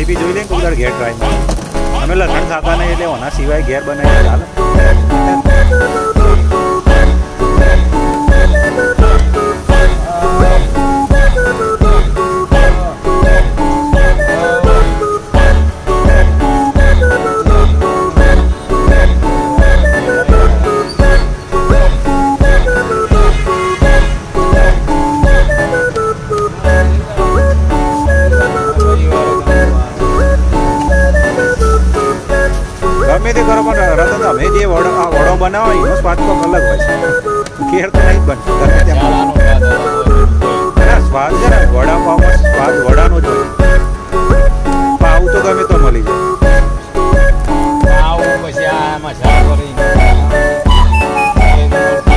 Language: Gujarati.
રેસીપી જોઈ લઈએ કોઈ ઘેર ટ્રાય માં અમે લસણ ખાતા નહીં એટલે ઓના સિવાય ઘેર બનાવી ચાલે. ગમે તે કરો પણ રતન અમે જે વડો બનાવો એનો સ્વાદ તો અલગ હોય છે. ઘેર તો નહીં જ બનતું ગમે ત્યાં સ્વાદ છે ને વડાપાવમાં સ્વાદ વડાનો જ હોય. પાવ તો ગમે તો મળી જાય.